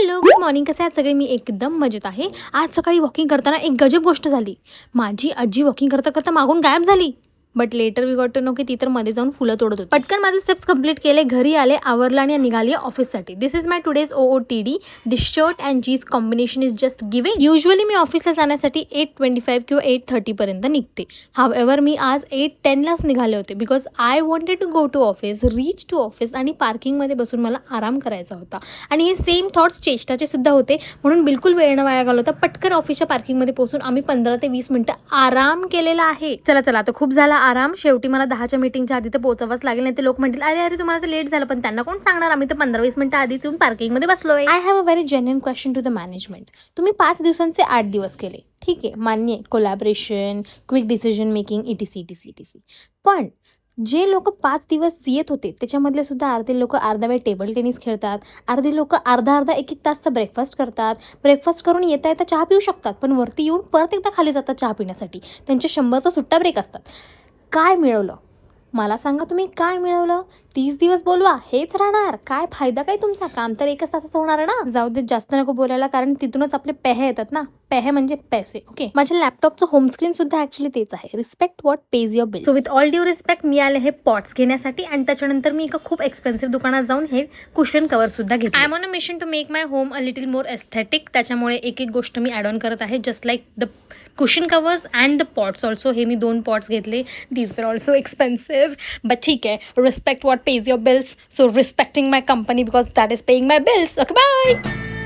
Hello, good morning. कसे आहात सगळे? मी एकदम मजेत आहे. आज सकाळी वॉकिंग करताना एक गजब गोष्ट झाली. माझी आजी वॉकिंग करता करता मागून गायब झाली. But later we got to know की ती तर मध्ये जाऊन फुलं तोडत होती. पटकन माझे स्टेप्स कंप्लीट केले, घरी आले, आवरलं आणि निघाली ऑफिससाठी. This is my today's OOTD. This shirt and jeans combination is just giving. Usually मी ऑफिसला जाण्यासाठी 8:25 किंवा 8:30 पर्यंत निघते. हावेवर मी आज 8:10लाच निघाले होते because I wanted to go to office, reach to office आणि पार्किंगमध्ये बसून मला आराम करायचा होता. आणि हे सेम थॉट्स चेष्टाचे सुद्धा होते, म्हणून बिलकुल वेळ न वाया घालवता पटकन ऑफिसच्या पार्किंगमध्ये पोहोचून आम्ही 15 ते 20 मिनिटं आराम केलेला आहे. चला आता खूप झाला आराम. शेवटी मला 10च्या मीटिंगच्या आधी तर पोहोचावंच लागेल, नाही ते लोक म्हणतील अरे तुम्हाला तर लेट झालं. पण त्यांना कोण सांगणार, आम्ही तर 15-20 मिनिटं आधीच येऊन पार्किंगमध्ये बसलोय. I have a very genuine question to the management. तुम्ही 5 दिवसांचे 8 दिवस केले, ठीक आहे, मान्य आहे, collaboration, quick decision making, ETC. पण जे लोक 5 दिवस येत होते त्याच्यामधले सुद्धा अर्धे लोक अर्धा वेळ टेबल टेनिस खेळतात, अर्धे लोक अर्धा 1-1 तासचा ब्रेकफास्ट करतात. ब्रेकफास्ट करून येता चहा पिऊ शकतात, पण वरती येऊन परत एकदा खाली जातात चहा पिण्यासाठी. त्यांच्या 100चा सुट्टा ब्रेक असतात. काय मिळवलं मला सांगा? तुम्ही काय मिळवलं? 30 दिवस बोलवा, हेच राहणार. काय फायदा काय तुमचा? काम तर 1 तासाचं होणार ना. जाऊ देत, जास्त नको बोलायला, कारण तिथूनच आपले पेहे येतात ना. पेहे म्हणजे पैसे. ओके, माझ्या लॅपटॉपचं होम स्क्रीन सुद्धा ॲक्च्युली तेच आहे, respect what page your bill. So with all due respect मी आले हे पॉट्स घेण्यासाठी, आणि त्याच्यानंतर मी एका खूप एक्सपेन्सिव्ह दुकानात जाऊन हे कुशन कवर सुद्धा घेतले. I am on a mission to make my home a little more aesthetic. त्याच्यामुळे एक गोष्ट मी ॲड ऑन करत आहे, just like the cushion covers and the pots also. हे मी 2 पॉट्स घेतले. These were also expensive, but ठीक आहे. Respect what pays your bills, so respecting my company because that is paying my bills. Okay, bye.